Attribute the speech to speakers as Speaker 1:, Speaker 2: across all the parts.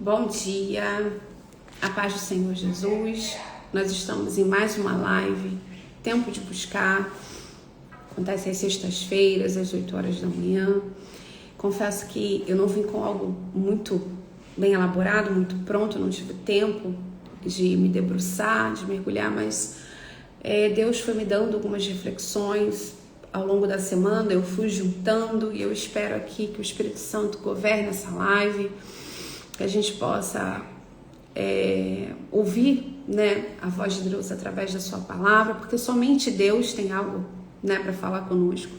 Speaker 1: Bom dia, a paz do Senhor Jesus. Nós estamos em mais uma live, Tempo de Buscar. Acontece às sextas-feiras, às 8 horas da manhã. Confesso que eu não vim com algo muito bem elaborado, muito pronto, não tive tempo de me debruçar, de mergulhar, mas Deus foi me dando algumas reflexões ao longo da semana, eu fui juntando e eu espero aqui que o Espírito Santo governe essa live, que a gente possa ouvir, a voz de Deus através da sua palavra, porque somente Deus tem algo, para falar conosco.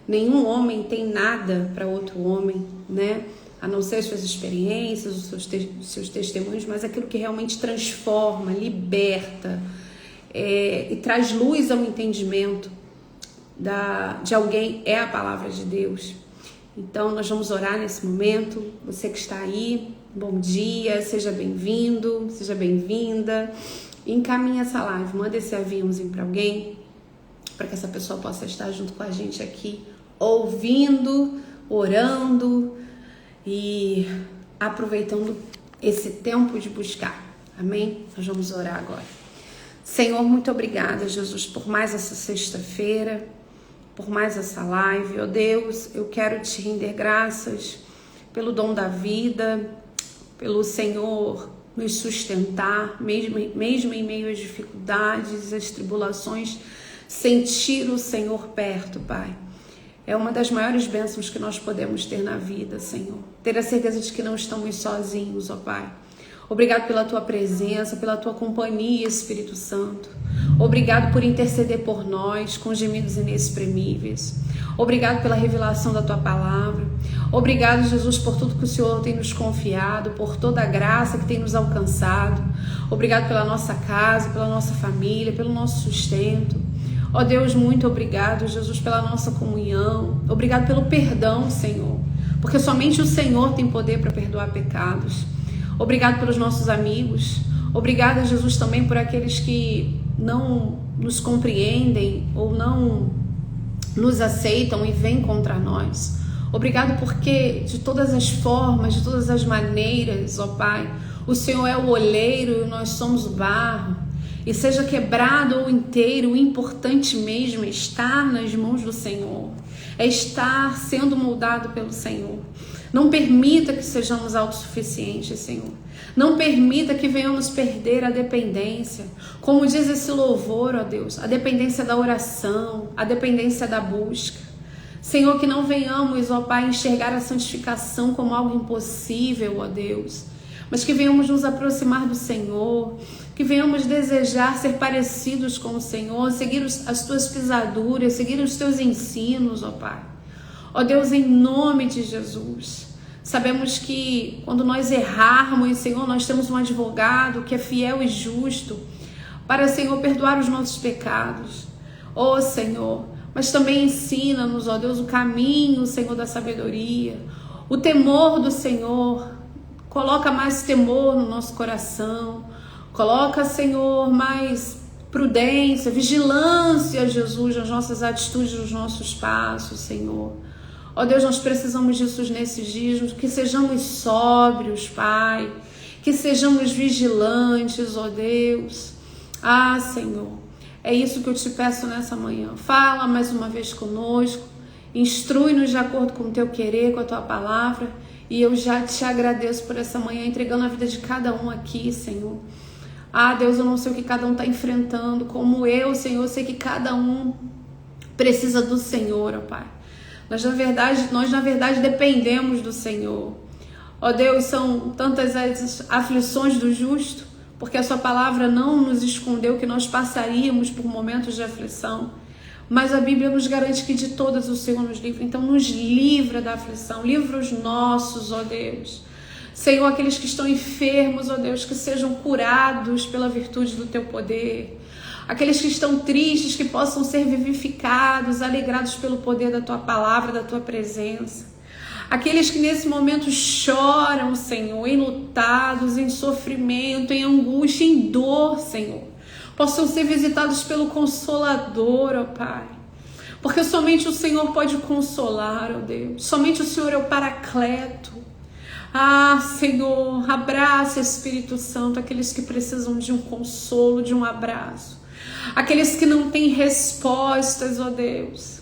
Speaker 1: Nenhum homem tem nada para outro homem, a não ser as suas experiências, os seus testemunhos, mas aquilo que realmente transforma, liberta e traz luz ao entendimento de alguém é a palavra de Deus. Então nós vamos orar nesse momento. Você que está aí, bom dia, seja bem-vindo, seja bem-vinda. Encaminhe essa live, manda esse aviãozinho para alguém, para que essa pessoa possa estar junto com a gente aqui, ouvindo, orando e aproveitando esse tempo de buscar. Amém? Nós vamos orar agora. Senhor, muito obrigada, Jesus, por mais essa sexta-feira, por mais essa live. Ó Deus, eu quero te render graças pelo dom da vida, pelo Senhor nos sustentar, mesmo em meio às dificuldades, às tribulações, sentir o Senhor perto, Pai. É uma das maiores bênçãos que nós podemos ter na vida, Senhor. Ter a certeza de que não estamos sozinhos, ó Pai. Obrigado pela tua presença, pela tua companhia, Espírito Santo. Obrigado por interceder por nós com gemidos inexprimíveis. Obrigado pela revelação da tua palavra. Obrigado, Jesus, por tudo que o Senhor tem nos confiado, por toda a graça que tem nos alcançado. Obrigado pela nossa casa, pela nossa família, pelo nosso sustento. Ó Deus, muito obrigado, Jesus, pela nossa comunhão. Obrigado pelo perdão, Senhor, porque somente o Senhor tem poder para perdoar pecados. Obrigado pelos nossos amigos. Obrigada, Jesus, também por aqueles que não nos compreendem ou não nos aceitam e vêm contra nós. Obrigado porque de todas as formas, de todas as maneiras, ó Pai, o Senhor é o oleiro e nós somos o barro. E seja quebrado ou inteiro, o importante mesmo é estar nas mãos do Senhor, é estar sendo moldado pelo Senhor. Não permita que sejamos autossuficientes, Senhor. Não permita que venhamos perder a dependência. Como diz esse louvor, ó Deus, a dependência da oração, a dependência da busca. Senhor, que não venhamos, ó Pai, enxergar a santificação como algo impossível, ó Deus, mas que venhamos nos aproximar do Senhor, que venhamos desejar ser parecidos com o Senhor, seguir as tuas pisaduras, seguir os teus ensinos, ó Pai. Ó Deus, em nome de Jesus, sabemos que quando nós errarmos, Senhor, nós temos um advogado que é fiel e justo para, Senhor, perdoar os nossos pecados. Ó Senhor, mas também ensina-nos, ó Deus, o caminho, Senhor, da sabedoria, o temor do Senhor. Coloca mais temor no nosso coração. Coloca, Senhor, mais prudência, vigilância, Jesus, nas nossas atitudes, nos nossos passos, Senhor. Ó Deus, nós precisamos disso nesses dias, que sejamos sóbrios, Pai, que sejamos vigilantes, ó Deus. Ah, Senhor, é isso que eu te peço nessa manhã. Fala mais uma vez conosco, instrui-nos de acordo com o teu querer, com a tua palavra, e eu já te agradeço por essa manhã, entregando a vida de cada um aqui, Senhor. Ah, Deus, eu não sei o que cada um está enfrentando, como eu, Senhor, sei que cada um precisa do Senhor, ó Pai. Nós, na verdade, dependemos do Senhor. Ó Deus, são tantas as aflições do justo, porque a sua palavra não nos escondeu que nós passaríamos por momentos de aflição, mas a Bíblia nos garante que de todas o Senhor nos livra. Então nos livra da aflição, livra os nossos, ó Deus. Senhor, aqueles que estão enfermos, ó Deus, que sejam curados pela virtude do teu poder. Aqueles que estão tristes, que possam ser vivificados, alegrados pelo poder da tua palavra, da tua presença. Aqueles que nesse momento choram, Senhor, enlutados, em sofrimento, em angústia, em dor, Senhor, possam ser visitados pelo Consolador, ó Pai. Porque somente o Senhor pode consolar, ó Deus. Somente o Senhor é o Paracleto. Ah, Senhor, abraça, Espírito Santo, aqueles que precisam de um consolo, de um abraço. Aqueles que não têm respostas, ó Deus.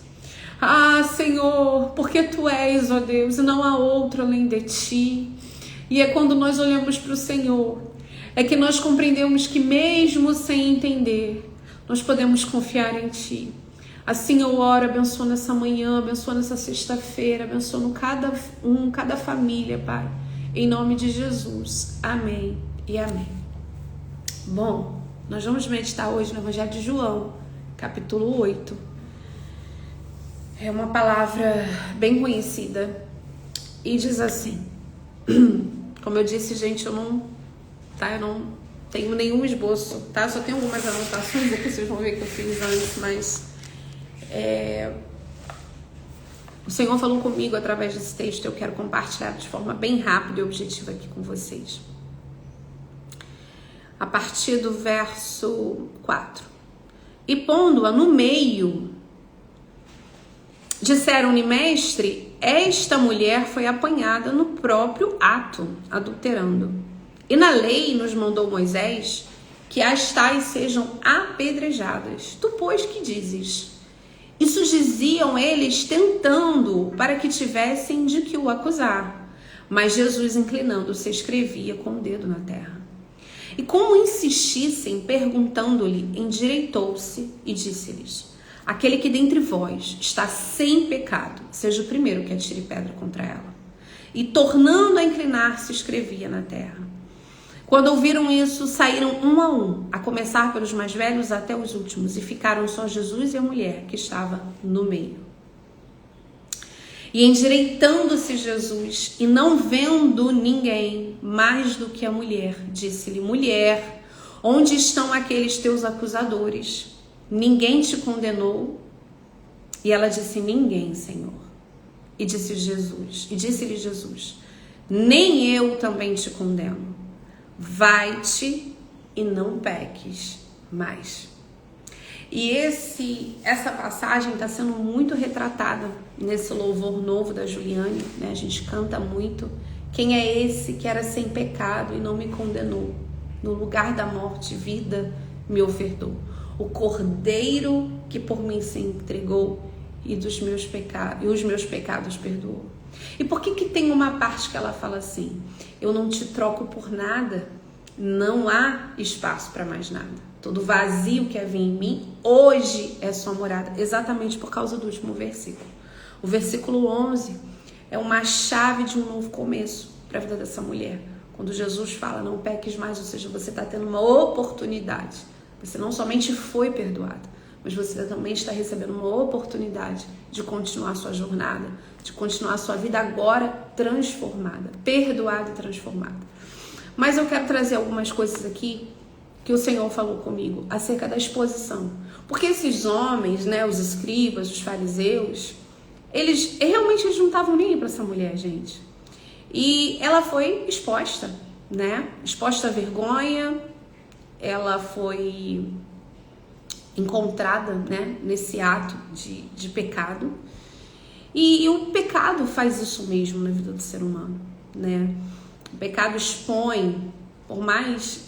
Speaker 1: Ah, Senhor, porque Tu és, ó Deus, e não há outro além de Ti. E é quando nós olhamos para o Senhor, é que nós compreendemos que mesmo sem entender, nós podemos confiar em Ti. Assim eu oro, abençoa nessa manhã, abençoa nessa sexta-feira, abençoa cada família, Pai. Em nome de Jesus. Amém e amém. Bom, nós vamos meditar hoje no Evangelho de João, capítulo 8. É uma palavra bem conhecida e diz assim. Como eu disse, gente, eu não tenho nenhum esboço, tá? Só tenho algumas anotações aqui, vocês vão ver que eu fiz antes, mas o Senhor falou comigo através desse texto. Eu quero compartilhar de forma bem rápida e objetiva aqui com vocês. A partir do verso 4. E pondo-a no meio, disseram-lhe: mestre, esta mulher foi apanhada no próprio ato, adulterando. E na lei nos mandou Moisés que as tais sejam apedrejadas. Tu, pois, que dizes? Isso diziam eles tentando, para que tivessem de que o acusar. Mas Jesus, inclinando-se, escrevia com o dedo na terra. E como insistissem, perguntando-lhe, endireitou-se e disse-lhes: aquele que dentre vós está sem pecado, seja o primeiro que atire pedra contra ela. E tornando a inclinar-se, escrevia na terra. Quando ouviram isso, saíram um a um, a começar pelos mais velhos até os últimos, e ficaram só Jesus e a mulher que estava no meio. E endireitando-se Jesus, e não vendo ninguém mais do que a mulher, disse-lhe: mulher, onde estão aqueles teus acusadores? Ninguém te condenou? E ela disse: ninguém, Senhor. E disse-lhe Jesus: nem eu também te condeno. Vai-te e não peques mais. E essa passagem está sendo muito retratada nesse louvor novo da Juliane, né? A gente canta muito: quem é esse que era sem pecado e não me condenou? No lugar da morte, vida me ofertou. O cordeiro que por mim se entregou e os meus pecados perdoou. E por que tem uma parte que ela fala assim: eu não te troco por nada, não há espaço para mais nada. Todo vazio que havia em mim, hoje é sua morada. Exatamente por causa do último versículo. O versículo 11 é uma chave de um novo começo para a vida dessa mulher. Quando Jesus fala: não peques mais, ou seja, você está tendo uma oportunidade. Você não somente foi perdoada, mas você também está recebendo uma oportunidade de continuar sua jornada, de continuar sua vida agora transformada, perdoada e transformada. Mas eu quero trazer algumas coisas aqui que o Senhor falou comigo acerca da exposição. Porque esses homens, né, os escribas, os fariseus, eles realmente não estavam nem aí para essa mulher, gente. E ela foi exposta, né? Exposta à vergonha, ela foi encontrada, né, nesse ato de pecado. E o pecado faz isso mesmo na vida do ser humano, né? O pecado expõe, por mais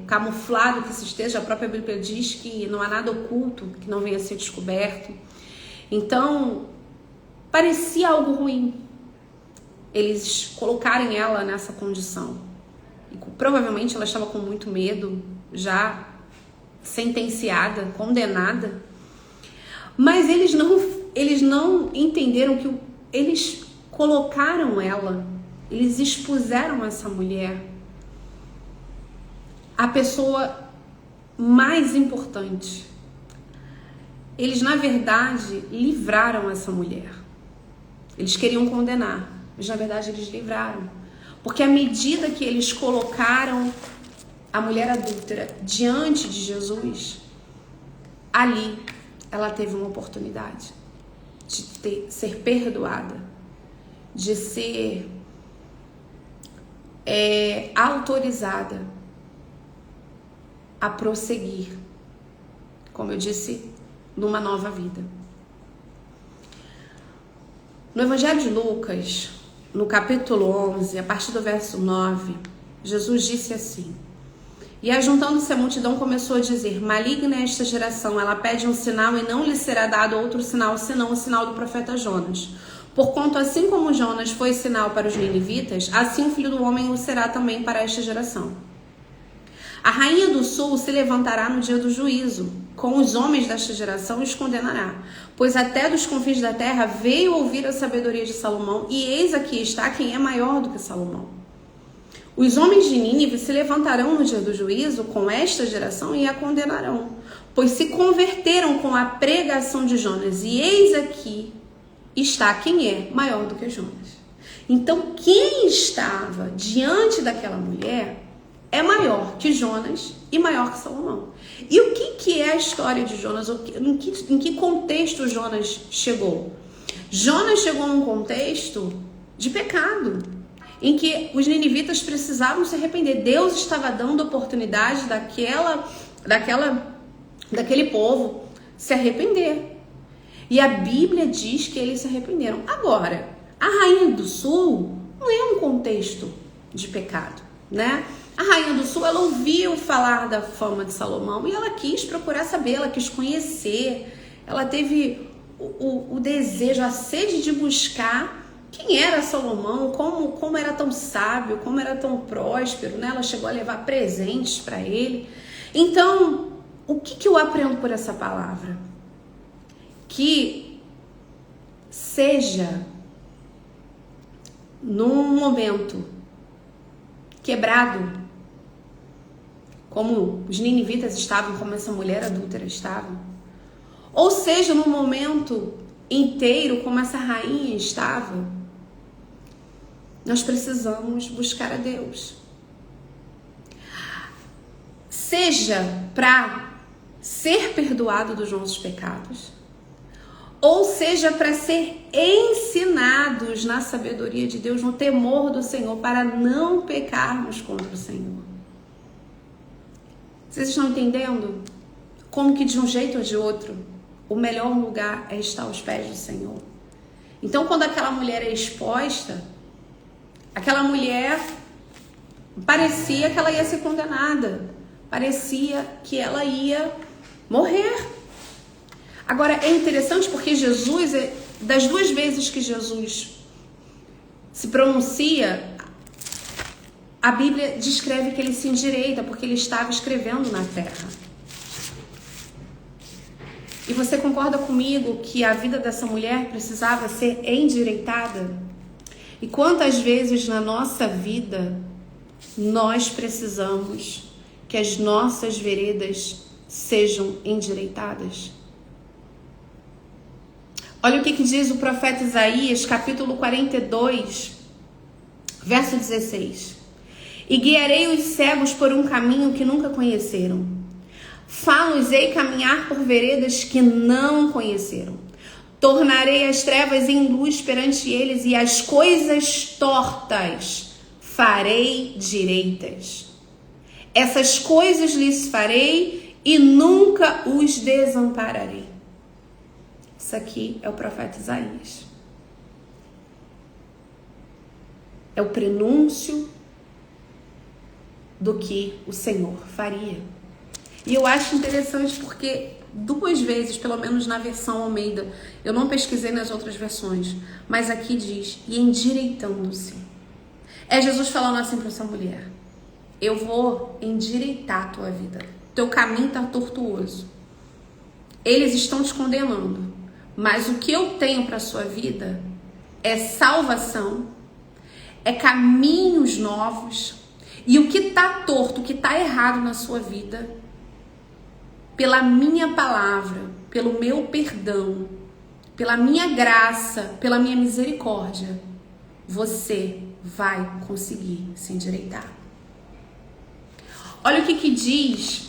Speaker 1: camuflado que se esteja, a própria Bíblia diz que não há nada oculto que não venha a ser descoberto. Então, parecia algo ruim eles colocarem ela nessa condição. E provavelmente ela estava com muito medo, já sentenciada, condenada. Mas eles não entenderam que eles colocaram ela, eles expuseram essa mulher a pessoa mais importante. Eles, na verdade, livraram essa mulher. Eles queriam condenar, mas na verdade eles livraram. Porque à medida que eles colocaram a mulher adúltera diante de Jesus, ali ela teve uma oportunidade de ser perdoada, de ser autorizada a prosseguir, como eu disse, numa nova vida. No Evangelho de Lucas, no capítulo 11, a partir do verso 9, Jesus disse assim: e ajuntando-se a multidão começou a dizer: maligna é esta geração, ela pede um sinal e não lhe será dado outro sinal senão o sinal do profeta Jonas. Porquanto assim como Jonas foi sinal para os ninivitas, assim o Filho do Homem o será também para esta geração. A rainha do sul se levantará no dia do juízo, com os homens desta geração e os condenará, pois até dos confins da terra veio ouvir a sabedoria de Salomão, e eis aqui está quem é maior do que Salomão. Os homens de Nínive se levantarão no dia do juízo com esta geração e a condenarão, pois se converteram com a pregação de Jonas, e eis aqui está quem é maior do que Jonas. Então, quem estava diante daquela mulher é maior que Jonas e maior que Salomão. E o que é a história de Jonas? Em que contexto Jonas chegou? Jonas chegou num contexto de pecado, em que os ninivitas precisavam se arrepender. Deus estava dando oportunidade daquele povo se arrepender. E a Bíblia diz que eles se arrependeram. Agora, a rainha do sul não é um contexto de pecado, né? A rainha do sul, ela ouviu falar da fama de Salomão e ela quis procurar saber, ela quis conhecer, ela teve o desejo, a sede de buscar quem era Salomão, como era tão sábio, como era tão próspero, né? Ela chegou a levar presentes para ele. Então, o que eu aprendo por essa palavra? Que seja num momento quebrado, como os ninivitas estavam, como essa mulher adúltera estava, ou seja, num momento inteiro, como essa rainha estava, nós precisamos buscar a Deus. Seja para ser perdoado dos nossos pecados, ou seja para ser ensinados na sabedoria de Deus, no temor do Senhor, para não pecarmos contra o Senhor. Vocês estão entendendo? Como que de um jeito ou de outro, o melhor lugar é estar aos pés do Senhor. Então, quando aquela mulher é exposta, aquela mulher parecia que ela ia ser condenada, parecia que ela ia morrer. Agora, é interessante porque Jesus, das duas vezes que Jesus se pronuncia, a Bíblia descreve que ele se endireita, porque ele estava escrevendo na terra. E você concorda comigo que a vida dessa mulher precisava ser endireitada? E quantas vezes na nossa vida nós precisamos que as nossas veredas sejam endireitadas? Olha o que diz o profeta Isaías, capítulo 42, verso 16. E guiarei os cegos por um caminho que nunca conheceram. Fá-los-ei caminhar por veredas que não conheceram. Tornarei as trevas em luz perante eles e as coisas tortas farei direitas. Essas coisas lhes farei e nunca os desampararei. Isso aqui é o profeta Isaías. É o prenúncio do que o Senhor faria. E eu acho interessante porque duas vezes, pelo menos na versão Almeida, eu não pesquisei nas outras versões, mas aqui diz, e endireitando-se. É Jesus falando assim para essa mulher: eu vou endireitar a tua vida. Teu caminho está tortuoso. Eles estão te condenando. Mas o que eu tenho para a sua vida é salvação, é caminhos novos. E o que está torto, o que está errado na sua vida, pela minha palavra, pelo meu perdão, pela minha graça, pela minha misericórdia, você vai conseguir se endireitar. Olha o que diz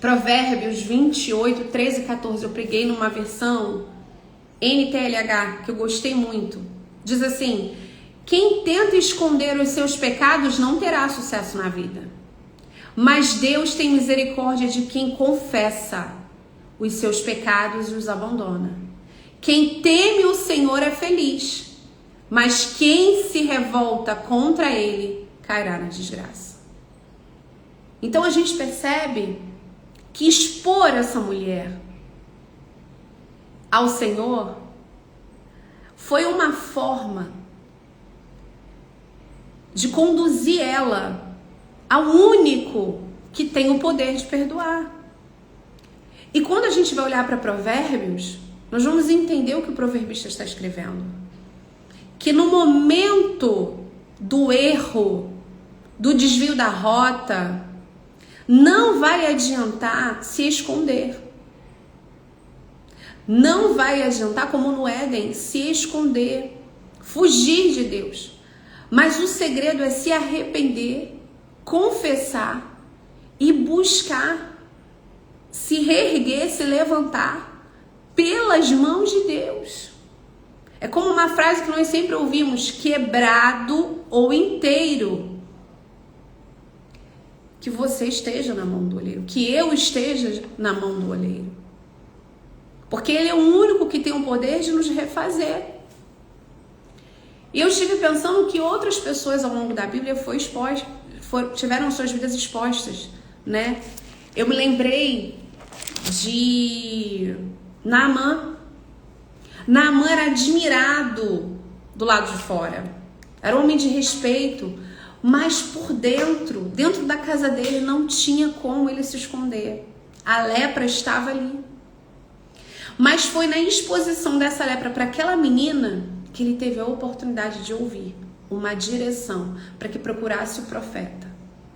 Speaker 1: Provérbios 28, 13 e 14. Eu preguei numa versão NTLH que eu gostei muito. Diz assim: quem tenta esconder os seus pecados não terá sucesso na vida. Mas Deus tem misericórdia de quem confessa os seus pecados e os abandona. Quem teme o Senhor é feliz, mas quem se revolta contra ele cairá na desgraça. Então a gente percebe que expor essa mulher ao Senhor foi uma forma de conduzir ela ao único que tem o poder de perdoar. E quando a gente vai olhar para Provérbios, nós vamos entender o que o proverbista está escrevendo. Que no momento do erro, do desvio da rota, não vai adiantar se esconder. Não vai adiantar, como no Éden, se esconder, fugir de Deus. Mas o segredo é se arrepender, confessar e buscar se reerguer, se levantar pelas mãos de Deus. É como uma frase que nós sempre ouvimos: quebrado ou inteiro. Que você esteja na mão do oleiro, que eu esteja na mão do oleiro. Porque ele é o único que tem o poder de nos refazer. E eu estive pensando que outras pessoas ao longo da Bíblia tiveram suas vidas expostas, né? Eu me lembrei de Naamã. Naamã era admirado do lado de fora. Era um homem de respeito, mas por dentro da casa dele, não tinha como ele se esconder. A lepra estava ali. Mas foi na exposição dessa lepra para aquela menina que ele teve a oportunidade de ouvir uma direção para que procurasse o profeta.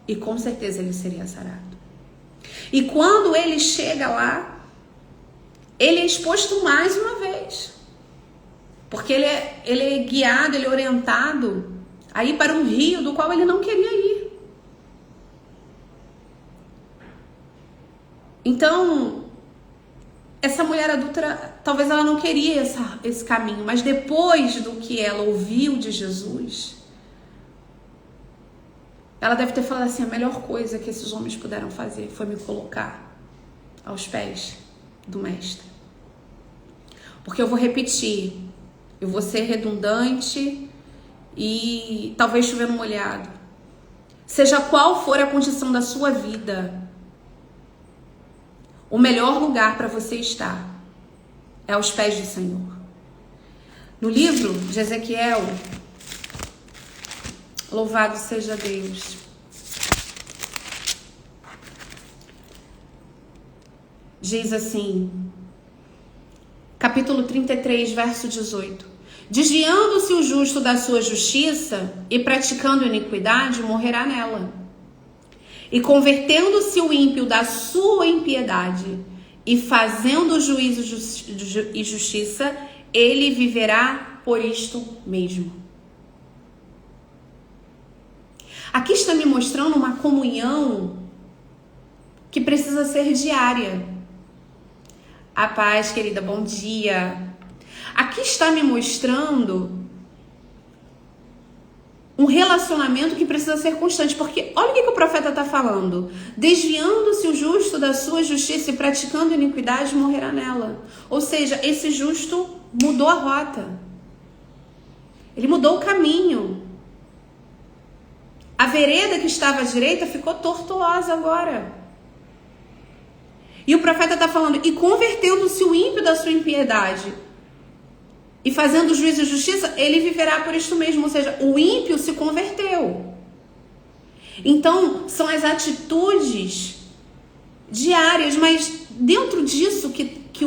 Speaker 1: E com certeza ele seria sarado. E quando ele chega lá, ele é exposto mais uma vez. Porque ele é guiado, ele é orientado a ir para um rio do qual ele não queria ir. Então, essa mulher adúltera, talvez ela não queria esse caminho, mas depois do que ela ouviu de Jesus, ela deve ter falado assim: a melhor coisa que esses homens puderam fazer foi me colocar aos pés do mestre. Porque eu vou repetir, eu vou ser redundante e talvez chover no molhado. Seja qual for a condição da sua vida, o melhor lugar para você estar é aos pés do Senhor. No livro de Ezequiel, louvado seja Deus, diz assim, capítulo 33, verso 18: desviando-se o justo da sua justiça e praticando iniquidade, morrerá nela. E convertendo-se o ímpio da sua impiedade e fazendo juízo e justiça, ele viverá por isto mesmo. Aqui está me mostrando uma comunhão que precisa ser diária. A paz, querida, bom dia. Aqui está me mostrando um relacionamento que precisa ser constante, porque olha o que o profeta está falando: desviando-se o justo da sua justiça e praticando iniquidade, morrerá nela. Ou seja, esse justo mudou a rota, ele mudou o caminho. A vereda que estava à direita ficou tortuosa agora. E o profeta está falando: e convertendo-se o ímpio da sua impiedade e fazendo juízo e justiça, ele viverá por isto mesmo. Ou seja, o ímpio se converteu. Então, são as atitudes diárias, mas dentro disso que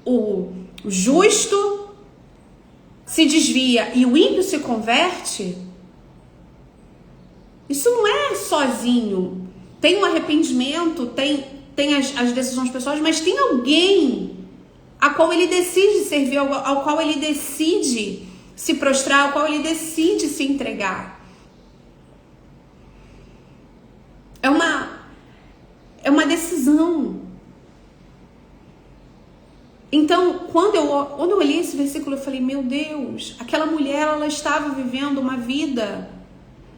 Speaker 1: o justo se desvia e o ímpio se converte, isso não é sozinho. Tem um arrependimento, tem as decisões pessoais, mas tem alguém a qual ele decide servir, ao qual ele decide se prostrar, ao qual ele decide se entregar. É uma decisão. Então, quando eu olhei esse versículo, eu falei: meu Deus, aquela mulher, ela estava vivendo uma vida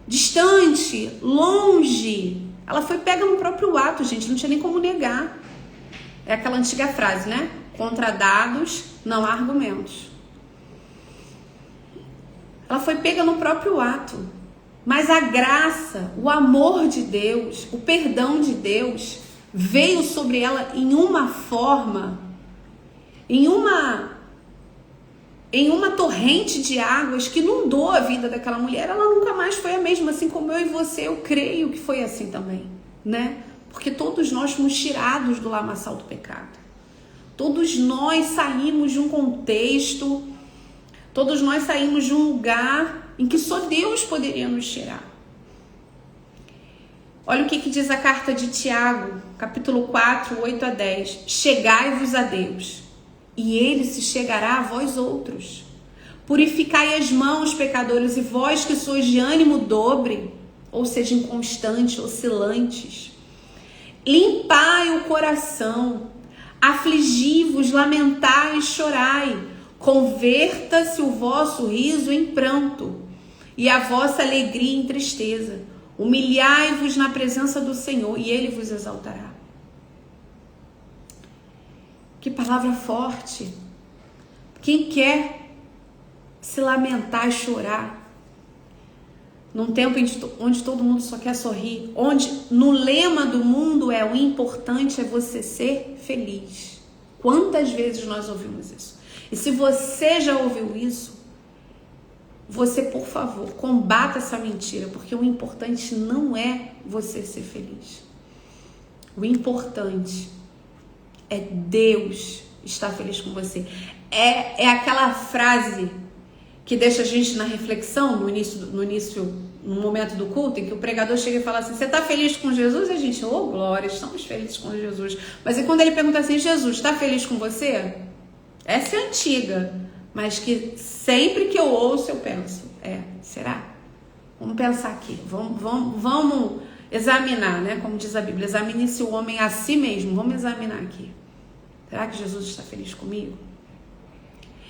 Speaker 1: distante, longe. Ela foi pega no próprio ato, gente, não tinha nem como negar. É aquela antiga frase, né? Contra dados não há argumentos. Ela foi pega no próprio ato. Mas a graça, o amor de Deus, o perdão de Deus veio sobre ela em uma forma, em uma torrente de águas que inundou a vida daquela mulher. Ela nunca mais foi a mesma, assim como eu e você. Eu creio que foi assim também, né? Porque todos nós fomos tirados do lamaçal do pecado. Todos nós saímos de um contexto, todos nós saímos de um lugar em que só Deus poderia nos tirar. Olha o que diz a carta de Tiago, capítulo 4, 8 a 10. Chegai-vos a Deus, e Ele se chegará a vós outros. Purificai as mãos, pecadores, e vós que sois de ânimo dobre, ou seja, inconstantes, oscilantes. Limpai o coração, afligi-vos, lamentai e chorai. Converta-se o vosso riso em pranto e a vossa alegria em tristeza. Humilhai-vos na presença do Senhor e Ele vos exaltará. Que palavra forte. Quem quer se lamentar e chorar num tempo onde todo mundo só quer sorrir, onde no lema do mundo o importante é você ser feliz. Quantas vezes nós ouvimos isso? E se você já ouviu isso, você, por favor, combata essa mentira, porque o importante não é você ser feliz. O importante é Deus estar feliz com você. É aquela frase que deixa a gente na reflexão no momento do culto, em que o pregador chega e fala assim: você está feliz com Jesus? E a gente, oh glória, estamos felizes com Jesus. Mas e quando ele pergunta assim: Jesus, está feliz com você? Essa é antiga, mas que sempre que eu ouço eu penso, será? Vamos pensar aqui, vamos examinar, né? Como diz a Bíblia, examine-se o homem a si mesmo. Vamos examinar aqui. Será que Jesus está feliz comigo?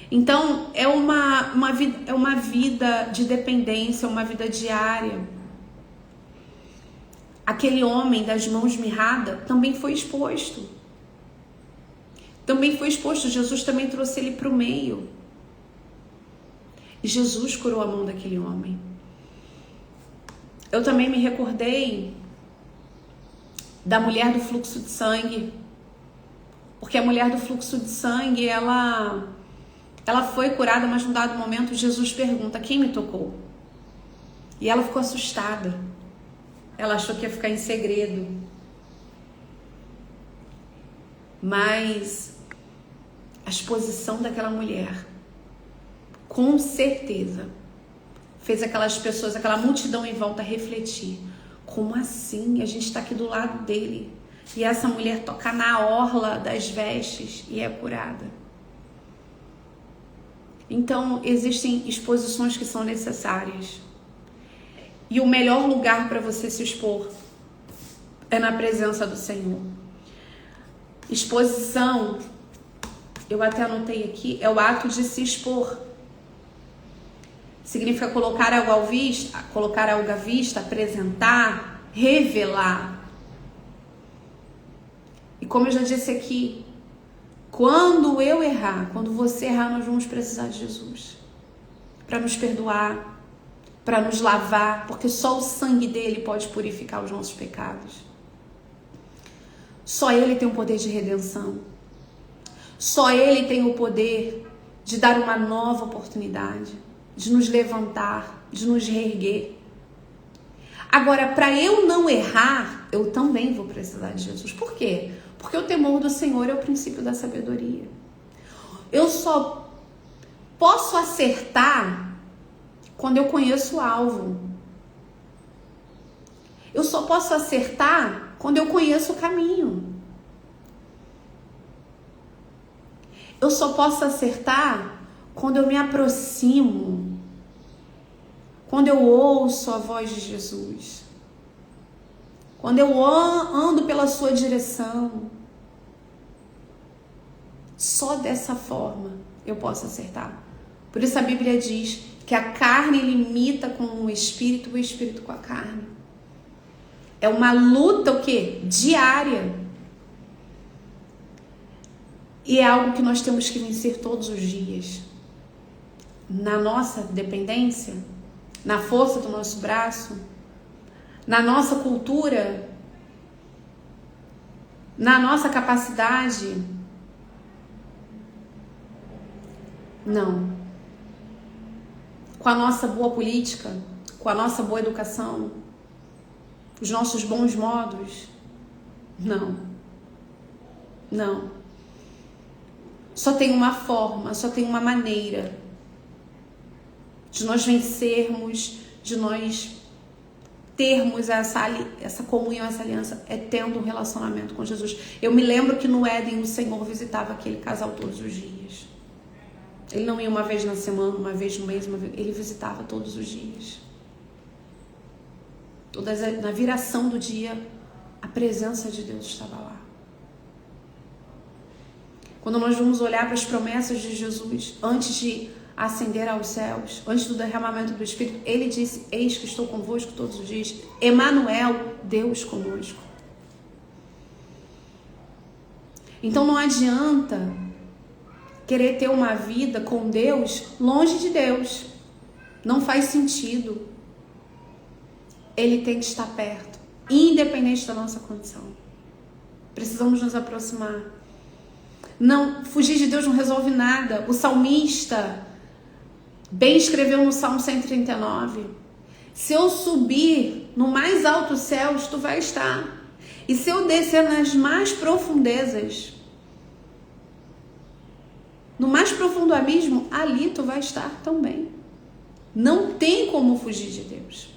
Speaker 1: Então, é uma vida de dependência, uma vida diária. Aquele homem das mãos mirradas também foi exposto. Jesus também trouxe ele para o meio. E Jesus curou a mão daquele homem. Eu também me recordei da mulher do fluxo de sangue. Porque a mulher do fluxo de sangue, ela foi curada, mas num dado momento Jesus pergunta: quem me tocou? E ela ficou assustada. Ela achou que ia ficar em segredo. Mas a exposição daquela mulher, com certeza, fez aquelas pessoas, aquela multidão em volta refletir. Como assim? A gente está aqui do lado dele e essa mulher toca na orla das vestes e é curada. Então, existem exposições que são necessárias. E o melhor lugar para você se expor é na presença do Senhor. Exposição, eu até anotei aqui, é o ato de se expor. Significa colocar algo à vista, apresentar, revelar. E como eu já disse aqui, quando eu errar, quando você errar, nós vamos precisar de Jesus para nos perdoar, para nos lavar, porque só o sangue dele pode purificar os nossos pecados. Só ele tem o poder de redenção. Só ele tem o poder de dar uma nova oportunidade, de nos levantar, de nos reerguer. Agora, para eu não errar, eu também vou precisar de Jesus. Por quê? Porque o temor do Senhor é o princípio da sabedoria. Eu só posso acertar quando eu conheço o alvo. Eu só posso acertar quando eu conheço o caminho. Eu só posso acertar quando eu me aproximo, quando eu ouço a voz de Jesus, quando eu ando pela sua direção. Só dessa forma eu posso acertar. Por isso a Bíblia diz que a carne limita com o espírito com a carne. É uma luta o quê? Diária. E é algo que nós temos que vencer todos os dias. na nossa dependência, na força do nosso braço, na nossa cultura, na nossa capacidade. Não. Com a nossa boa política, com a nossa boa educação, os nossos bons modos. Não. Não. Só tem uma forma, só tem uma maneira de nós vencermos, de nós termos essa comunhão, essa aliança, é tendo um relacionamento com Jesus. Eu me lembro que no Éden o Senhor visitava aquele casal todos os dias. Ele não ia uma vez na semana, uma vez no mês, ele visitava todos os dias. Na viração do dia, a presença de Deus estava lá. Quando nós vamos olhar para as promessas de Jesus, antes de ascender aos céus, antes do derramamento do Espírito, ele disse: eis que estou convosco todos os dias. Emanuel, Deus conosco. Então não adianta querer ter uma vida com Deus longe de Deus. Não faz sentido. Ele tem que estar perto, independente da nossa condição. Precisamos nos aproximar. Não, fugir de Deus não resolve nada. O salmista bem escreveu no Salmo 139: se eu subir no mais alto céus, tu vai estar. E se eu descer nas mais profundezas, no mais profundo abismo, ali tu vai estar também. Não tem como fugir de Deus.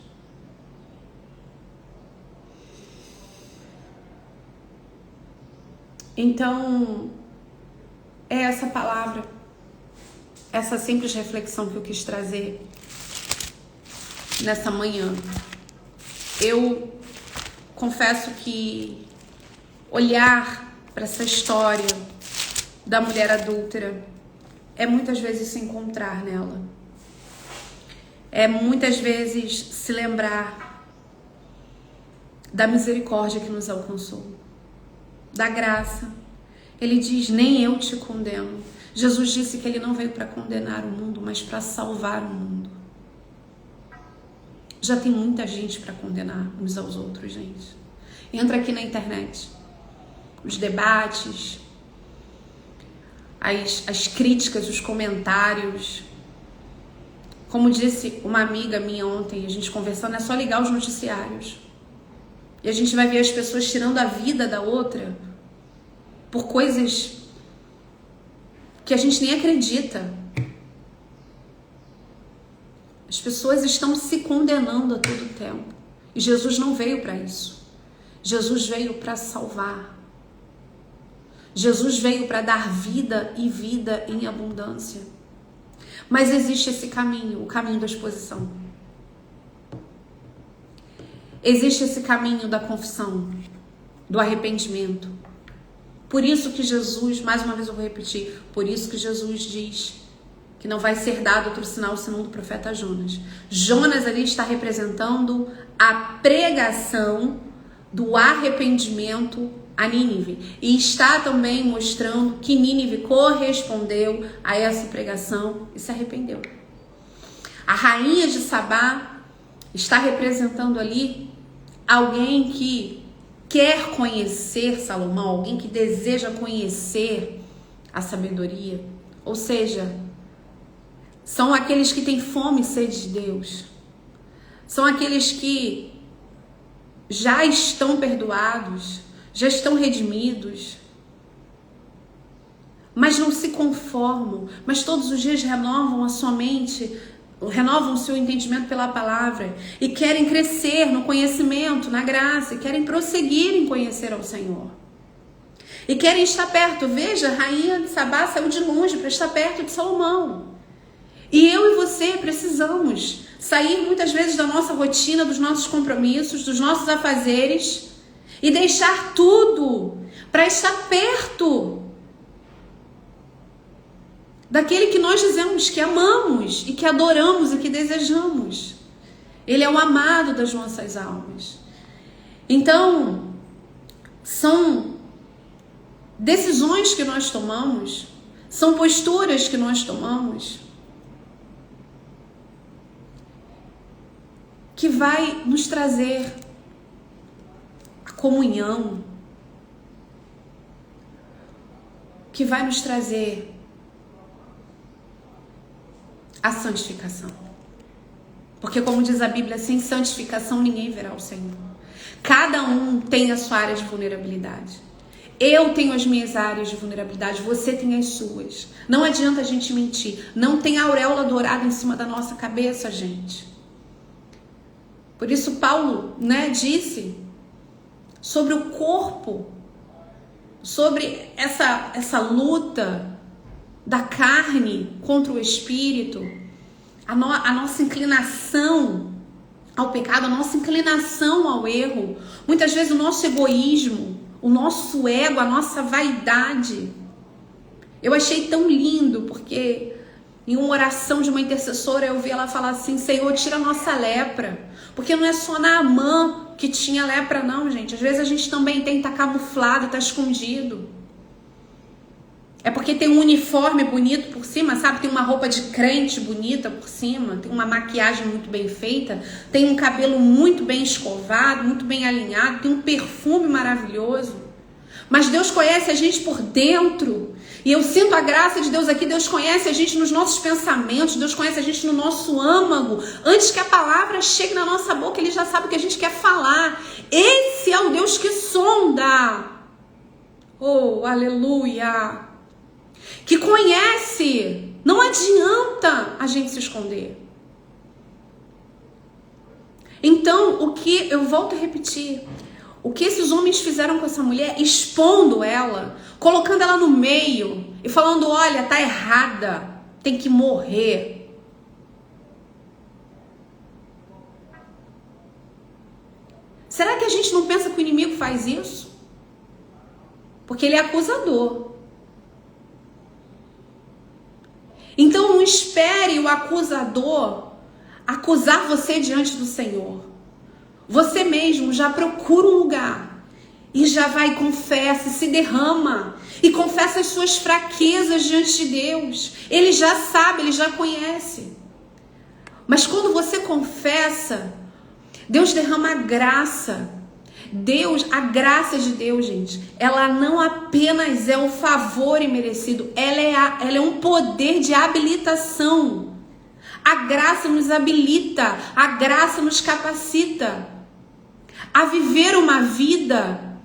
Speaker 1: Então, é essa palavra, essa simples reflexão que eu quis trazer nessa manhã. Eu confesso que olhar para essa história da mulher adúltera é muitas vezes se encontrar nela. É muitas vezes se lembrar da misericórdia que nos alcançou, da graça. Ele diz: nem eu te condeno. Jesus disse que ele não veio para condenar o mundo, mas para salvar o mundo. Já tem muita gente para condenar uns aos outros, gente. Entra aqui na internet, os debates, as críticas, os comentários. Como disse uma amiga minha ontem, a gente conversando, é só ligar os noticiários e a gente vai ver as pessoas tirando a vida da outra por coisas que a gente nem acredita. As pessoas estão se condenando a todo tempo. E Jesus não veio para isso. Jesus veio para salvar. Jesus veio para dar vida e vida em abundância. Mas existe esse caminho, o caminho da exposição. Existe esse caminho da confissão, do arrependimento. Por isso que Jesus, mais uma vez eu vou repetir, por isso que Jesus diz que não vai ser dado outro sinal senão do profeta Jonas. Jonas ali está representando a pregação do arrependimento a Nínive. E está também mostrando que Nínive correspondeu a essa pregação e se arrependeu. A rainha de Sabá está representando ali alguém que quer conhecer Salomão, alguém que deseja conhecer a sabedoria. Ou seja, são aqueles que têm fome e sede de Deus. São aqueles que já estão perdoados, já estão redimidos, mas não se conformam, mas todos os dias renovam a sua mente, renovam o seu entendimento pela palavra e querem crescer no conhecimento, na graça, e querem prosseguir em conhecer ao Senhor. E querem estar perto. Veja, a rainha de Sabá saiu de longe para estar perto de Salomão. E eu e você precisamos sair muitas vezes da nossa rotina, dos nossos compromissos, dos nossos afazeres e deixar tudo para estar perto daquele que nós dizemos que amamos e que adoramos e que desejamos. Ele é o amado das nossas almas. Então, são decisões que nós tomamos, são posturas que nós tomamos, vai nos trazer a comunhão, que vai nos trazer a santificação. Porque, como diz a Bíblia, sem santificação ninguém verá o Senhor. Cada um tem a sua área de vulnerabilidade. Eu tenho as minhas áreas de vulnerabilidade, você tem as suas. Não adianta a gente mentir. Não tem auréola dourada em cima da nossa cabeça, gente. Por isso Paulo, disse sobre o corpo, sobre essa luta da carne contra o espírito, a nossa inclinação ao pecado, a nossa inclinação ao erro, muitas vezes o nosso egoísmo, o nosso ego, a nossa vaidade. Eu achei tão lindo, porque em uma oração de uma intercessora eu vi ela falar assim: Senhor, tira a nossa lepra. Porque não é só Naamã que tinha lepra não, gente. Às vezes a gente também tem, tá camuflado, tá escondido. É porque tem um uniforme bonito por cima, sabe? Tem uma roupa de crente bonita por cima, tem uma maquiagem muito bem feita, tem um cabelo muito bem escovado, muito bem alinhado, tem um perfume maravilhoso. Mas Deus conhece a gente por dentro. E eu sinto a graça de Deus aqui. Deus conhece a gente nos nossos pensamentos, Deus conhece a gente no nosso âmago. Antes que a palavra chegue na nossa boca, Ele já sabe o que a gente quer falar. Esse é o Deus que sonda. Oh, aleluia! Que conhece. Não adianta a gente se esconder. Então, eu volto a repetir, o que esses homens fizeram com essa mulher, expondo ela, colocando ela no meio e falando: olha, tá errada, tem que morrer. Será que a gente não pensa que o inimigo faz isso? Porque ele é acusador. Então não espere o acusador acusar você diante do Senhor. Você mesmo já procura um lugar e já vai e confessa, se derrama e confessa as suas fraquezas diante de Deus. Ele já sabe, Ele já conhece. Mas quando você confessa, Deus derrama a graça. A graça de Deus, gente, ela não apenas é um favor imerecido, ela é um poder de habilitação. A graça nos habilita, a graça nos capacita a viver uma vida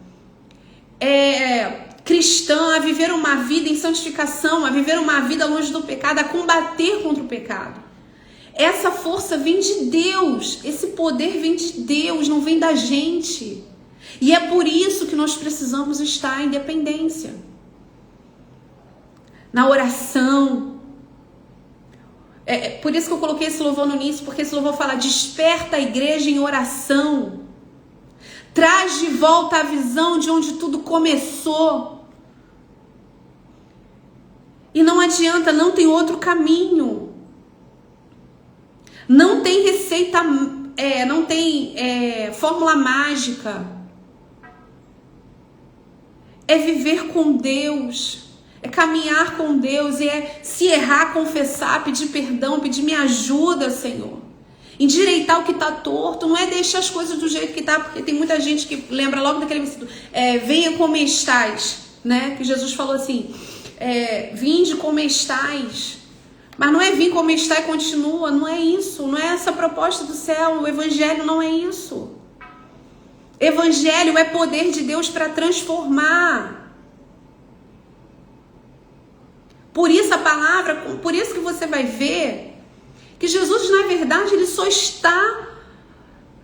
Speaker 1: cristã, a viver uma vida em santificação, a viver uma vida longe do pecado, a combater contra o pecado. Essa força vem de Deus, esse poder vem de Deus, não vem da gente. E é por isso que nós precisamos estar em dependência. Na oração. Por isso que eu coloquei esse louvor no início, porque esse louvor fala: desperta a igreja em oração. Traz de volta a visão de onde tudo começou. E não adianta, não tem outro caminho. Não tem receita, não tem fórmula mágica. É viver com Deus, é caminhar com Deus, é se errar, confessar, pedir perdão, pedir me ajuda, Senhor. Endireitar o que está torto, não é deixar as coisas do jeito que está, porque tem muita gente que lembra logo daquele versículo, venha como estais, né? Que Jesus falou assim, vinde como estais. Mas não é vir como está e continua, não é isso, não é essa a proposta do céu, o evangelho não é isso. Evangelho é poder de Deus para transformar. Por isso a palavra, por isso que você vai ver que Jesus, na verdade, ele só está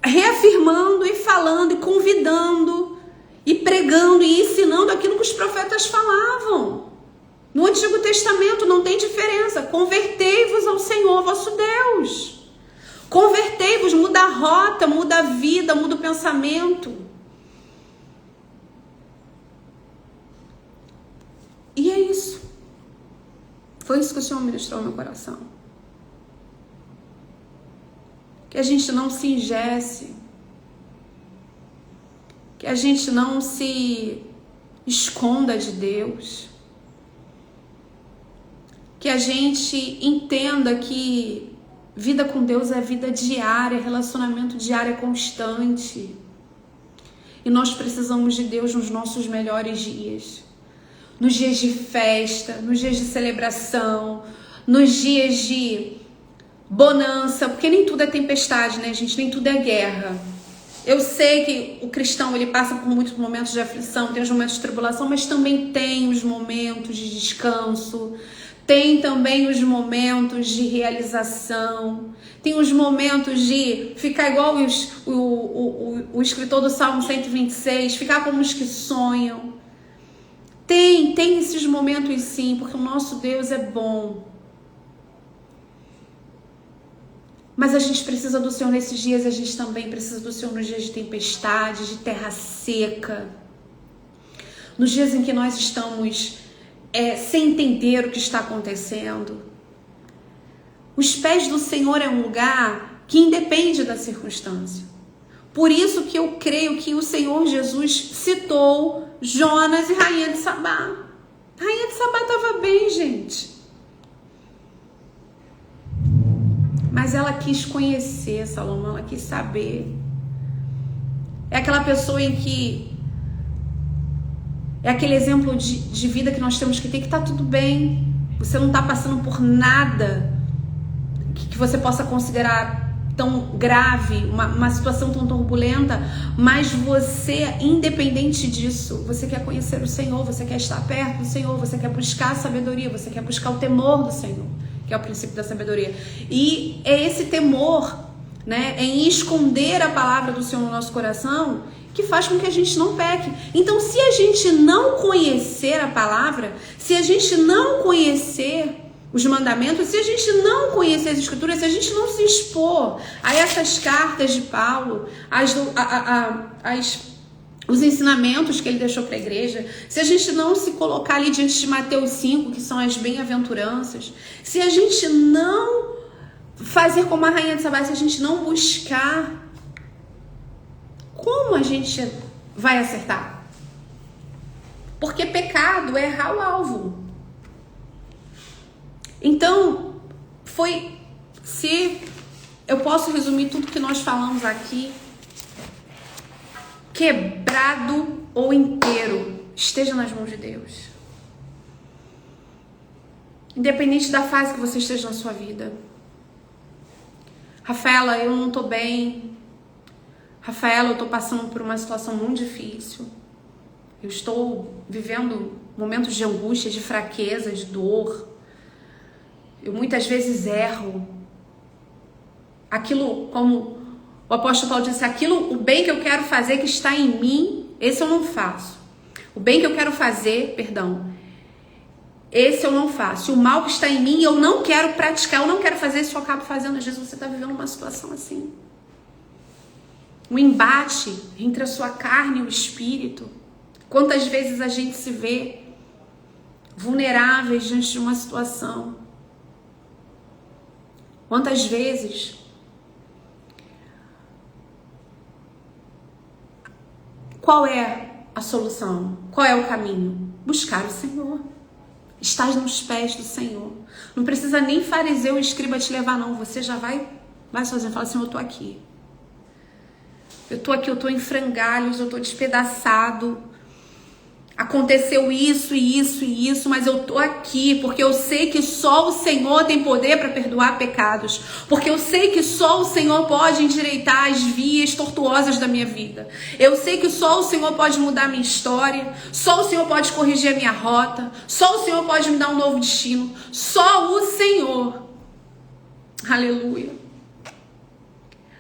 Speaker 1: reafirmando e falando e convidando e pregando e ensinando aquilo que os profetas falavam. No Antigo Testamento não tem diferença. Convertei-vos ao Senhor vosso Deus. Convertei-vos, muda a rota, muda a vida, muda o pensamento. E é isso. Foi isso que o Senhor ministrou no meu coração. Que a gente não se engesse. Que a gente não se esconda de Deus. Que a gente entenda que Vida com Deus é vida diária, relacionamento diário constante. E nós precisamos de Deus nos nossos melhores dias. Nos dias de festa, nos dias de celebração, nos dias de bonança, porque nem tudo é tempestade, né, gente? Nem tudo é guerra. Eu sei que o cristão, ele passa por muitos momentos de aflição, tem os momentos de tribulação, mas também tem os momentos de descanso, tem também os momentos de realização, tem os momentos de ficar igual o escritor do Salmo 126, ficar como os que sonham. Tem esses momentos sim, porque o nosso Deus é bom. Mas a gente precisa do Senhor nesses dias, a gente também precisa do Senhor nos dias de tempestade, de terra seca. Nos dias em que nós estamos sem entender o que está acontecendo. Os pés do Senhor é um lugar que independe da circunstância. Por isso que eu creio que o Senhor Jesus citou Jonas e Rainha de Sabá. Rainha de Sabá estava bem, gente. Mas ela quis conhecer Salomão, ela quis saber. É aquela pessoa em que... É aquele exemplo de vida que nós temos que ter, que tá tudo bem. Você não tá passando por nada que você possa considerar tão grave, uma situação tão turbulenta, mas você, independente disso, você quer conhecer o Senhor, você quer estar perto do Senhor, você quer buscar a sabedoria, você quer buscar o temor do Senhor, que é o princípio da sabedoria. E é esse temor, né, em esconder a palavra do Senhor no nosso coração, que faz com que a gente não peque. Então, se a gente não conhecer a palavra, se a gente não conhecer os mandamentos, se a gente não conhecer as escrituras, se a gente não se expor a essas cartas de Paulo, os ensinamentos que ele deixou para a igreja, se a gente não se colocar ali diante de Mateus 5, que são as bem-aventuranças, se a gente não fazer como a Rainha de Sabá, se a gente não buscar, como a gente vai acertar? Porque pecado é errar o alvo. Então, se eu posso resumir tudo que nós falamos aqui, quebrado ou inteiro, esteja nas mãos de Deus. Independente da fase que você esteja na sua vida. Rafaela, eu não tô bem. Rafaela, eu tô passando por uma situação muito difícil. Eu estou vivendo momentos de angústia, de fraqueza, de dor. Eu muitas vezes erro. Aquilo, como o apóstolo Paulo disse, o bem que eu quero fazer que está em mim, esse eu não faço. O bem que eu quero fazer, esse eu não faço. O mal que está em mim, eu não quero praticar, eu não quero fazer, isso eu acabo fazendo. Às vezes você está vivendo uma situação assim. Um embate entre a sua carne e o espírito. Quantas vezes a gente se vê vulneráveis diante de uma situação? Quantas vezes qual é a solução? Qual é o caminho? Buscar o Senhor. Estás nos pés do Senhor. Não precisa nem fariseu e escriba te levar, não. Você já vai sozinho. Fala assim, eu tô aqui. Eu tô aqui, eu tô em frangalhos, eu tô despedaçado. Aconteceu isso e isso e isso, mas eu tô aqui porque eu sei que só o Senhor tem poder para perdoar pecados. Porque eu sei que só o Senhor pode endireitar as vias tortuosas da minha vida. Eu sei que só o Senhor pode mudar a minha história. Só o Senhor pode corrigir a minha rota. Só o Senhor pode me dar um novo destino. Só o Senhor. Aleluia.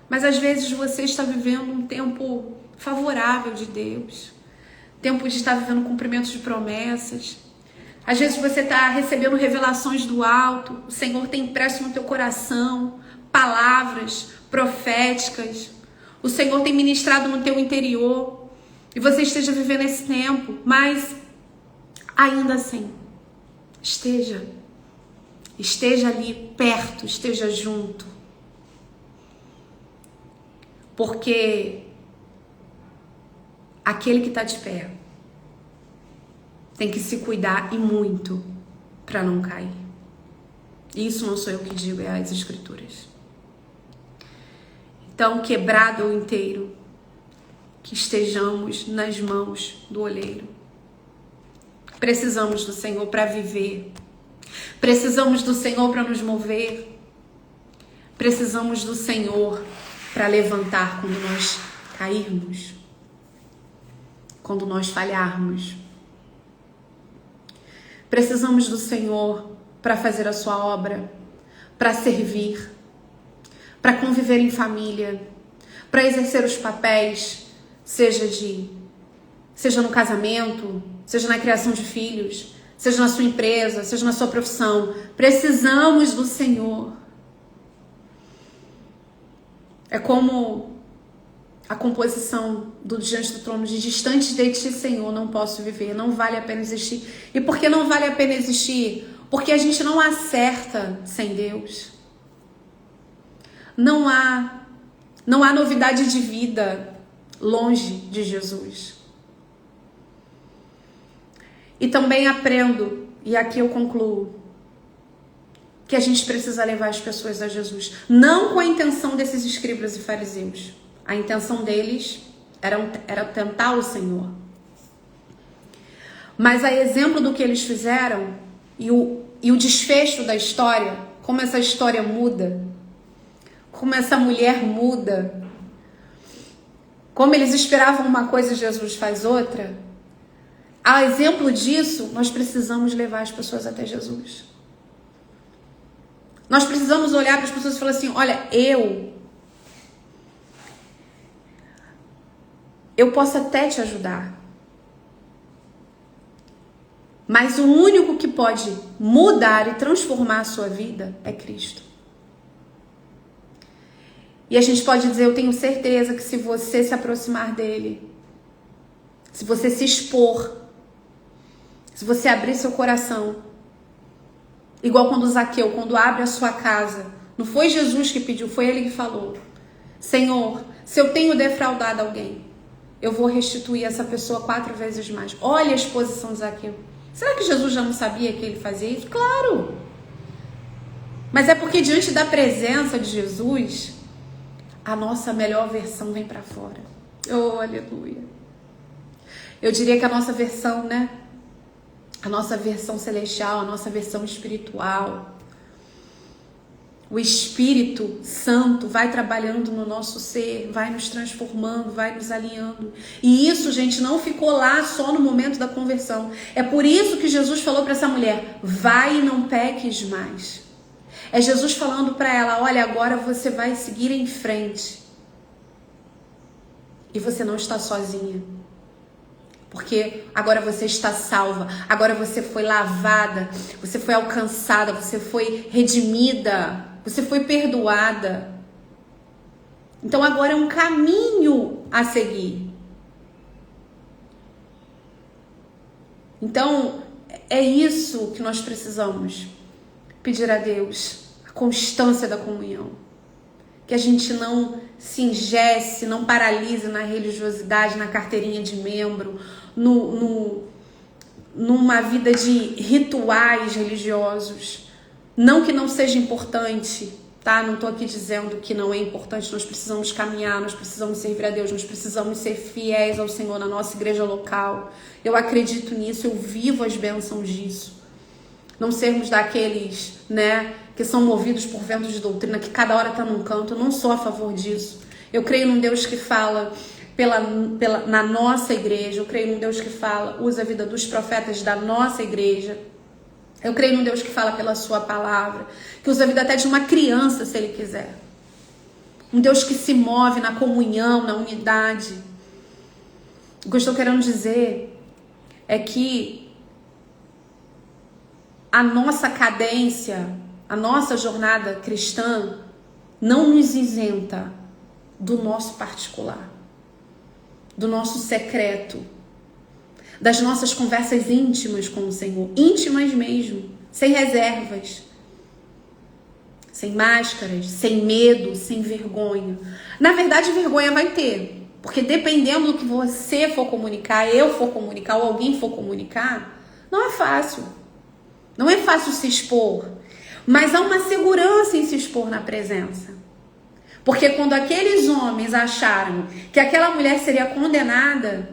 Speaker 1: Mas às vezes você está vivendo um tempo favorável de Deus. Tempo de estar vivendo cumprimentos de promessas. Às vezes você está recebendo revelações do alto. O Senhor tem impresso no teu coração palavras proféticas. O Senhor tem ministrado no teu interior. E você esteja vivendo esse tempo. Mas ainda assim, esteja ali perto, esteja junto. Porque aquele que está de pé tem que se cuidar e muito para não cair. E isso não sou eu que digo, é as Escrituras. tão quebrado ou inteiro, que estejamos nas mãos do oleiro. Precisamos do Senhor para viver. Precisamos do Senhor para nos mover. Precisamos do Senhor para levantar quando nós cairmos, quando nós falharmos. Precisamos do Senhor para fazer a sua obra, para servir, para conviver em família, para exercer os papéis, seja no casamento, seja na criação de filhos, seja na sua empresa, seja na sua profissão. Precisamos do Senhor. É como a composição do Diante do Trono de distante de ti, Senhor, não posso viver, não vale a pena existir. E por que não vale a pena existir? Porque a gente não acerta sem Deus. Não há novidade de vida longe de Jesus. E também aprendo, e aqui eu concluo, que a gente precisa levar as pessoas a Jesus. Não com a intenção desses escribas e fariseus. A intenção deles era tentar o Senhor. Mas a exemplo do que eles fizeram e o desfecho da história, como essa história muda, como essa mulher muda, como eles esperavam uma coisa e Jesus faz outra, a exemplo disso, nós precisamos levar as pessoas até Jesus. Nós precisamos olhar para as pessoas e falar assim, olha, eu posso até te ajudar, mas o único que pode mudar e transformar a sua vida é Cristo. E a gente pode dizer, eu tenho certeza que se você se aproximar dele, se você se expor, se você abrir seu coração, igual quando Zaqueu, quando abre a sua casa, não foi Jesus que pediu, foi ele que falou, Senhor, se eu tenho defraudado alguém, eu vou restituir essa pessoa 4 vezes mais. Olha a exposição de Zaqueu. Será que Jesus já não sabia que ele fazia isso? Claro! Mas é porque diante da presença de Jesus, a nossa melhor versão vem para fora. Oh, aleluia! Eu diria que a nossa versão, né? A nossa versão celestial, a nossa versão espiritual. O Espírito Santo vai trabalhando no nosso ser, vai nos transformando, vai nos alinhando. E isso, gente, não ficou lá só no momento da conversão. É por isso que Jesus falou para essa mulher, vai e não peques mais. É Jesus falando para ela, olha, agora você vai seguir em frente. E você não está sozinha. Porque agora você está salva, agora você foi lavada, você foi alcançada, você foi redimida, você foi perdoada. Então agora é um caminho a seguir. Então é isso que nós precisamos pedir a Deus, a constância da comunhão. Que a gente não se engesse, não paralise na religiosidade, na carteirinha de membro, numa vida de rituais religiosos. Não que não seja importante, tá? Não estou aqui dizendo que não é importante. Nós precisamos caminhar, nós precisamos servir a Deus, nós precisamos ser fiéis ao Senhor na nossa igreja local. Eu acredito nisso, eu vivo as bênçãos disso. Não sermos daqueles, né, que são movidos por ventos de doutrina, que cada hora está num canto. Eu não sou a favor disso. Eu creio num Deus que fala na nossa igreja. Eu creio num Deus que fala, usa a vida dos profetas da nossa igreja. Eu creio num Deus que fala pela sua palavra, que usa a vida até de uma criança, se ele quiser. Um Deus que se move na comunhão, na unidade. O que eu estou querendo dizer é que a nossa cadência, a nossa jornada cristã não nos isenta do nosso particular, do nosso secreto, das nossas conversas íntimas com o Senhor, íntimas mesmo, sem reservas, sem máscaras, sem medo, sem vergonha. Na verdade, vergonha vai ter, porque dependendo do que você for comunicar, eu for comunicar ou alguém for comunicar, não é fácil. Não é fácil se expor, mas há uma segurança em se expor na presença. Porque quando aqueles homens acharam que aquela mulher seria condenada,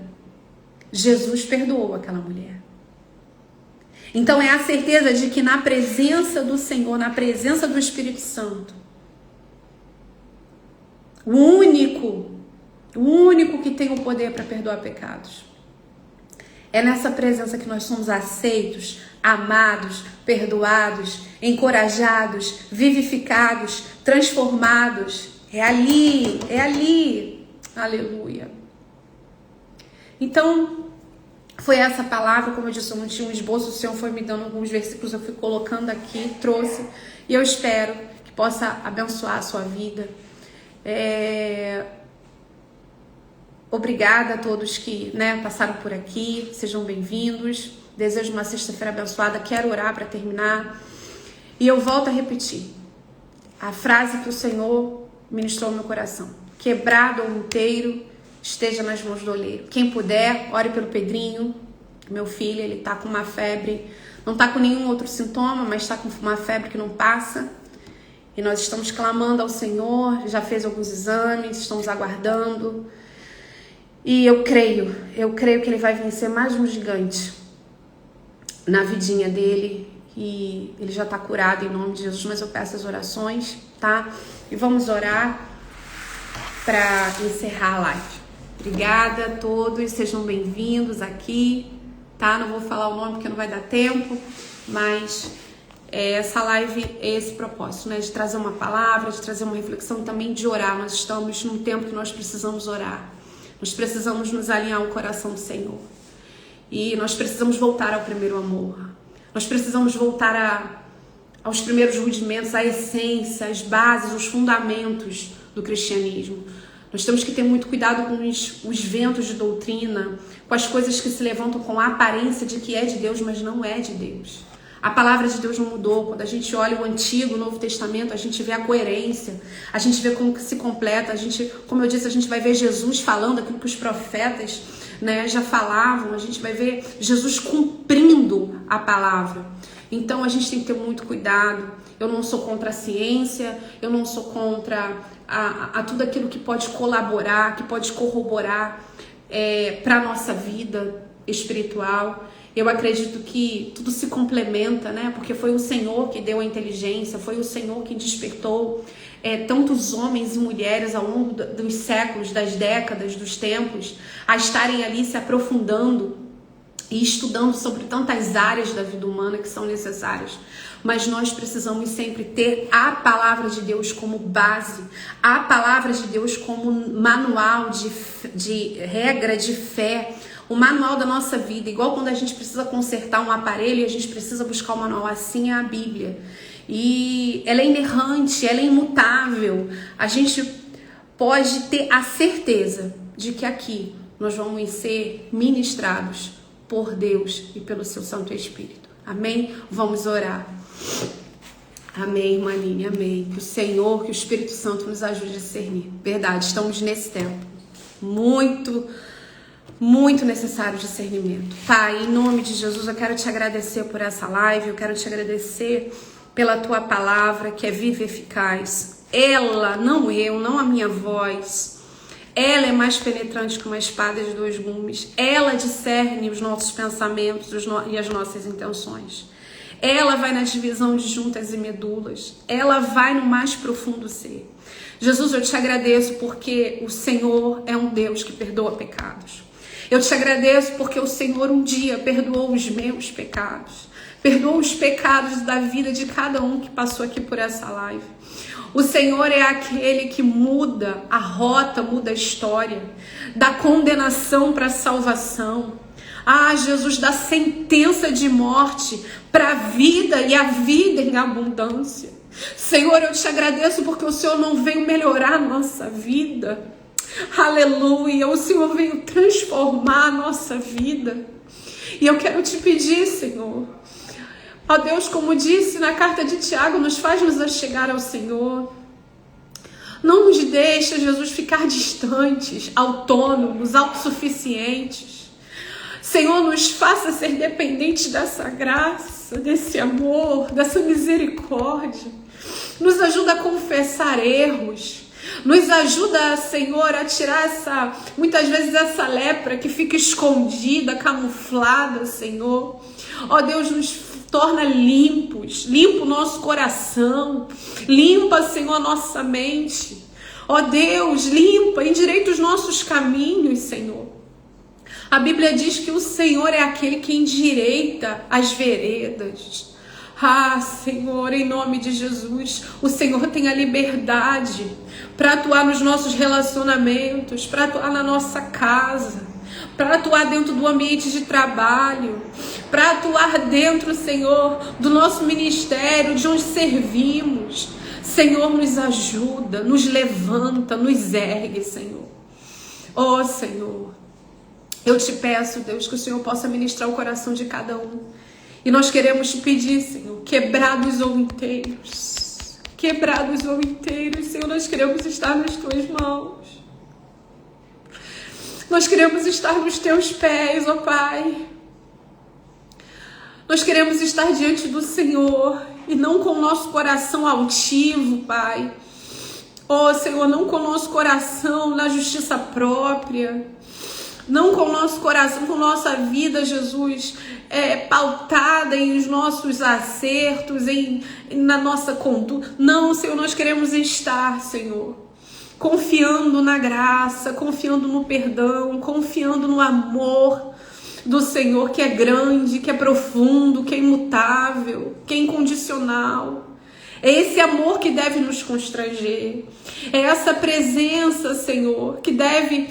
Speaker 1: Jesus perdoou aquela mulher. Então é a certeza de que na presença do Senhor, na presença do Espírito Santo, o único que tem o poder para perdoar pecados, é nessa presença que nós somos aceitos, amados, perdoados, encorajados, vivificados, transformados. É ali. Aleluia. Então, foi essa palavra, como eu disse, eu não tinha um esboço, o Senhor foi me dando alguns versículos, eu fui colocando aqui, trouxe, e eu espero que possa abençoar a sua vida. Obrigada a todos que passaram por aqui, sejam bem-vindos. Desejo uma sexta-feira abençoada, quero orar para terminar. E eu volto a repetir a frase que o Senhor ministrou no meu coração: quebrado ou inteiro, esteja nas mãos do oleiro. Quem puder, ore pelo Pedrinho, meu filho, ele tá com uma febre, não tá com nenhum outro sintoma, mas tá com uma febre que não passa. E nós estamos clamando ao Senhor, já fez alguns exames, estamos aguardando. E eu creio que ele vai vencer mais um gigante na vidinha dele. E ele já tá curado em nome de Jesus, mas eu peço as orações, tá? E vamos orar para encerrar a live. Obrigada a todos, sejam bem-vindos aqui, tá? Não vou falar o nome porque não vai dar tempo, mas essa live é esse propósito, de trazer uma palavra, de trazer uma reflexão e também de orar. Nós estamos num tempo que nós precisamos orar, nós precisamos nos alinhar ao coração do Senhor e nós precisamos voltar ao primeiro amor, nós precisamos voltar aos primeiros rudimentos, à essência, às bases, os fundamentos do cristianismo. Nós temos que ter muito cuidado com os ventos de doutrina, com as coisas que se levantam com a aparência de que é de Deus, mas não é de Deus. A palavra de Deus não mudou. Quando a gente olha o Antigo, o Novo Testamento, a gente vê a coerência, a gente vê como que se completa, como eu disse, a gente vai ver Jesus falando aquilo que os profetas já falavam, a gente vai ver Jesus cumprindo a palavra. Então a gente tem que ter muito cuidado. Eu não sou contra a ciência, eu não sou contra a tudo aquilo que pode colaborar, que pode corroborar para a nossa vida espiritual. Eu acredito que tudo se complementa, porque foi o Senhor que deu a inteligência, foi o Senhor que despertou tantos homens e mulheres ao longo dos séculos, das décadas, dos tempos, a estarem ali se aprofundando e estudando sobre tantas áreas da vida humana que são necessárias. Mas nós precisamos sempre ter a palavra de Deus como base, a palavra de Deus como manual de regra de fé, o manual da nossa vida. Igual quando a gente precisa consertar um aparelho e a gente precisa buscar o manual, assim é a Bíblia. E ela é inerrante, ela é imutável. A gente pode ter a certeza de que aqui nós vamos ser ministrados por Deus e pelo seu Santo Espírito. Amém? Vamos orar. Amém, irmã Aline, amém. Que o Senhor, que o Espírito Santo nos ajude a discernir. Verdade, estamos nesse tempo muito necessário discernimento. Pai, em nome de Jesus, eu quero te agradecer por essa live, eu quero te agradecer pela tua palavra que é viva e eficaz. Ela, não eu, não a minha voz, ela é mais penetrante que uma espada de dois gumes. Ela discerne os nossos pensamentos e as nossas intenções. Ela vai na divisão de juntas e medulas. Ela vai no mais profundo ser. Jesus, eu te agradeço porque o Senhor é um Deus que perdoa pecados. Eu te agradeço porque o Senhor um dia perdoou os meus pecados. Perdoa os pecados da vida de cada um que passou aqui por essa live. O Senhor é aquele que muda a rota, muda a história, da condenação para a salvação. Ah, Jesus, da sentença de morte para a vida e a vida em abundância. Senhor, eu te agradeço porque o Senhor não veio melhorar a nossa vida. Aleluia, o Senhor veio transformar a nossa vida. E eu quero te pedir, Senhor, ó Deus, como disse na carta de Tiago, nos faz-nos achegar ao Senhor. Não nos deixa, Jesus, ficar distantes, autônomos, autossuficientes. Senhor, nos faça ser dependentes dessa graça, desse amor, dessa misericórdia. Nos ajuda a confessar erros. Nos ajuda, Senhor, a tirar muitas vezes essa lepra que fica escondida, camuflada, Senhor. Ó Deus, nos torna limpos, limpa o nosso coração, limpa, Senhor, a nossa mente. Ó Deus, limpa, endireita os nossos caminhos, Senhor. A Bíblia diz que o Senhor é aquele que endireita as veredas. Ah, Senhor, em nome de Jesus, o Senhor tem a liberdade para atuar nos nossos relacionamentos, para atuar na nossa casa, para atuar dentro do ambiente de trabalho, para atuar dentro, Senhor, do nosso ministério, de onde servimos. Senhor, nos ajuda, nos levanta, nos ergue, Senhor. Oh, Senhor, eu te peço, Deus, que o Senhor possa ministrar o coração de cada um. E nós queremos te pedir, Senhor, quebrados ou inteiros. Quebrados ou inteiros, Senhor, nós queremos estar nas tuas mãos. Nós queremos estar nos teus pés, ó Pai. Nós queremos estar diante do Senhor e não com o nosso coração altivo, Pai. Ó Senhor, não com o nosso coração na justiça própria. Não com o nosso coração, com nossa vida, Jesus, pautada em os nossos acertos, na nossa conduta. Não, Senhor, nós queremos estar, Senhor, confiando na graça, confiando no perdão, confiando no amor do Senhor, que é grande, que é profundo, que é imutável, que é incondicional. É esse amor que deve nos constranger. É essa presença, Senhor, que deve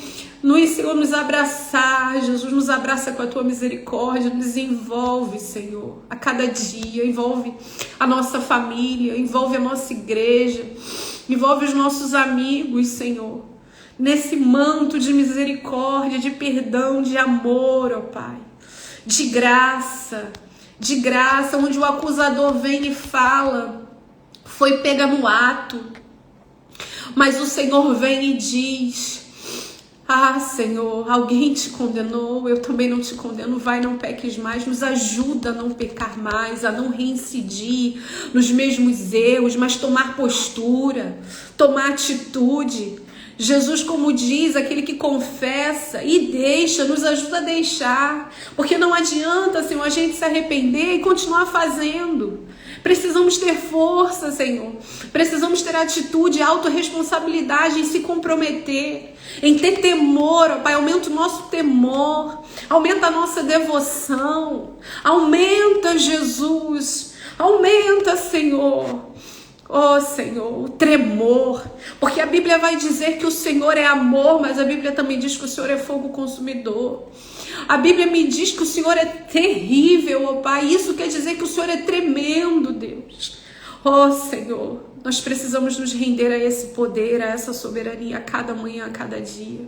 Speaker 1: Senhor, nos abraçar. Jesus, nos abraça com a tua misericórdia, nos envolve, Senhor, a cada dia, envolve a nossa família, envolve a nossa igreja, envolve os nossos amigos, Senhor, nesse manto de misericórdia, de perdão, de amor, ó Pai, de graça, onde o acusador vem e fala, foi pega no ato, mas o Senhor vem e diz: ah, Senhor, alguém te condenou, eu também não te condeno, vai, não peques mais, nos ajuda a não pecar mais, a não reincidir nos mesmos erros, mas tomar postura, tomar atitude. Jesus, como diz, aquele que confessa e deixa, nos ajuda a deixar, porque não adianta, Senhor, a gente se arrepender e continuar fazendo. Precisamos ter força, Senhor. Precisamos ter atitude, autorresponsabilidade em se comprometer, em ter temor, ó Pai. Aumenta o nosso temor, aumenta a nossa devoção, aumenta, Jesus, aumenta, Senhor. Oh, Senhor, o tremor, porque a Bíblia vai dizer que o Senhor é amor, mas a Bíblia também diz que o Senhor é fogo consumidor. A Bíblia me diz que o Senhor é terrível, ó Pai. Isso quer dizer que o Senhor é tremendo, Deus. Oh, Senhor, nós precisamos nos render a esse poder, a essa soberania, a cada manhã, a cada dia.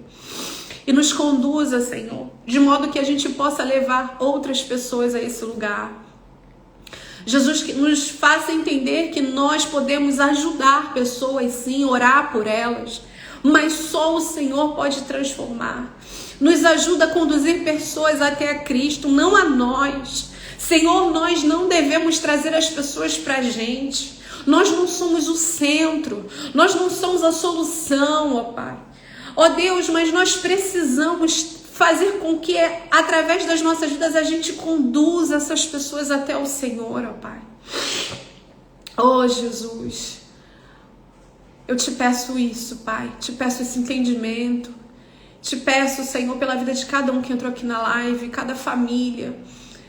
Speaker 1: E nos conduza, Senhor, de modo que a gente possa levar outras pessoas a esse lugar. Jesus, que nos faça entender que nós podemos ajudar pessoas, sim, orar por elas, mas só o Senhor pode transformar. Nos ajuda a conduzir pessoas até a Cristo, não a nós. Senhor, nós não devemos trazer as pessoas para a gente. Nós não somos o centro, nós não somos a solução, ó Pai. Ó Deus, mas nós precisamos fazer com que, através das nossas vidas, a gente conduza essas pessoas até o Senhor, ó Pai. Oh, Jesus, eu te peço isso, Pai, te peço esse entendimento, te peço, Senhor, pela vida de cada um que entrou aqui na live, cada família.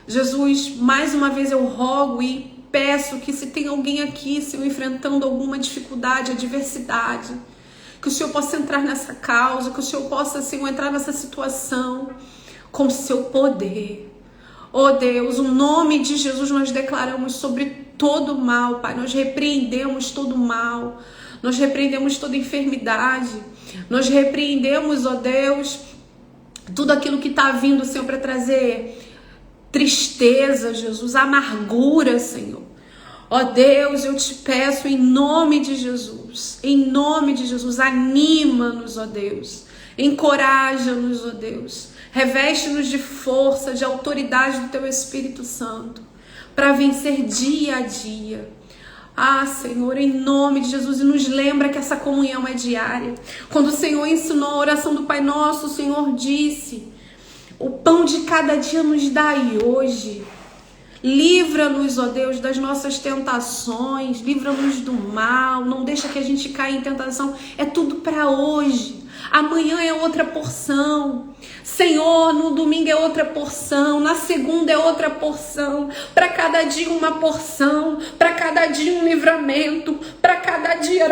Speaker 1: Jesus, mais uma vez eu rogo e peço que se tem alguém aqui, Senhor, enfrentando alguma dificuldade, adversidade, que o Senhor possa entrar nessa causa, que o Senhor possa, Senhor, entrar nessa situação com o seu poder. Oh Deus, o nome de Jesus nós declaramos sobre todo o mal, Pai. Nós repreendemos todo o mal, nós repreendemos toda enfermidade, nós repreendemos, ó Deus, tudo aquilo que está vindo, Senhor, para trazer tristeza, Jesus, amargura, Senhor. Ó Deus, eu te peço em nome de Jesus, anima-nos, ó Deus, encoraja-nos, ó Deus, reveste-nos de força, de autoridade do Teu Espírito Santo, para vencer dia a dia. Ah, Senhor, em nome de Jesus, e nos lembra que essa comunhão é diária. Quando o Senhor ensinou a oração do Pai Nosso, o Senhor disse: o pão de cada dia nos dai hoje. Livra-nos, ó Deus, das nossas tentações, livra-nos do mal, não deixa que a gente caia em tentação. É tudo para hoje. Amanhã é outra porção. Senhor, no domingo é outra porção, na segunda é outra porção, para cada dia uma porção, para cada dia um livramento, para cada dia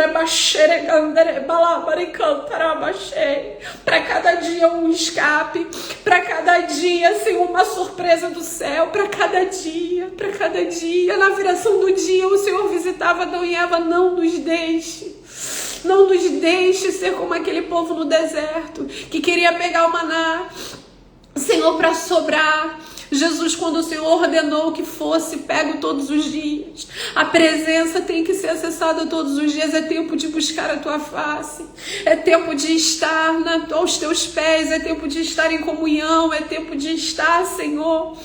Speaker 1: para cada dia um escape, para cada dia, Senhor, uma surpresa do céu, para cada dia, na viração do dia o Senhor visitava Adão e Eva. Não nos deixe. Não nos deixe ser como aquele povo no deserto que queria pegar o maná, Senhor, para sobrar. Jesus, quando o Senhor ordenou que fosse pego todos os dias, a presença tem que ser acessada todos os dias. É tempo de buscar a tua face, é tempo de estar aos teus pés, é tempo de estar em comunhão, é tempo de estar, Senhor,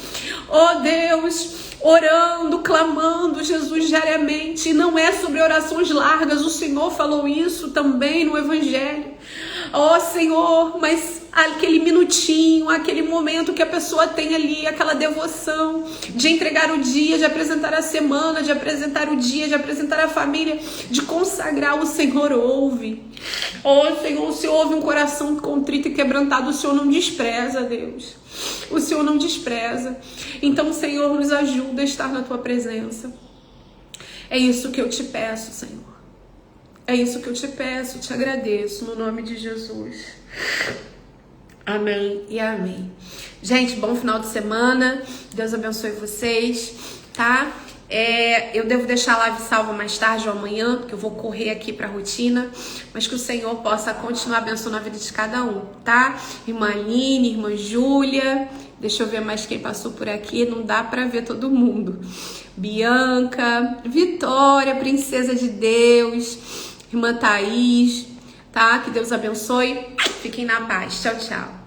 Speaker 1: ó Deus, orando, clamando, Jesus, diariamente. E não é sobre orações largas, o Senhor falou isso também no Evangelho. Ó Senhor, mas aquele minutinho, aquele momento que a pessoa tem ali, aquela devoção de entregar o dia, de apresentar a semana, de apresentar o dia, de apresentar a família, de consagrar, o Senhor ouve. Ó Senhor, o Senhor ouve um coração contrito e quebrantado, o Senhor não despreza, Deus. O Senhor não despreza. Então, Senhor, nos ajuda a estar na tua presença. É isso que eu te peço, Senhor. É isso que eu te peço, te agradeço, no nome de Jesus. Amém e amém. Gente, bom final de semana. Deus abençoe vocês, tá? Eu devo deixar a live salva mais tarde ou amanhã, porque eu vou correr aqui pra rotina, mas que o Senhor possa continuar abençoando a vida de cada um, tá? Irmã Aline, irmã Júlia, deixa eu ver mais quem passou por aqui, não dá pra ver todo mundo. Bianca, Vitória, princesa de Deus, irmã Thaís, tá? Que Deus abençoe. Fiquem na paz. Tchau, tchau.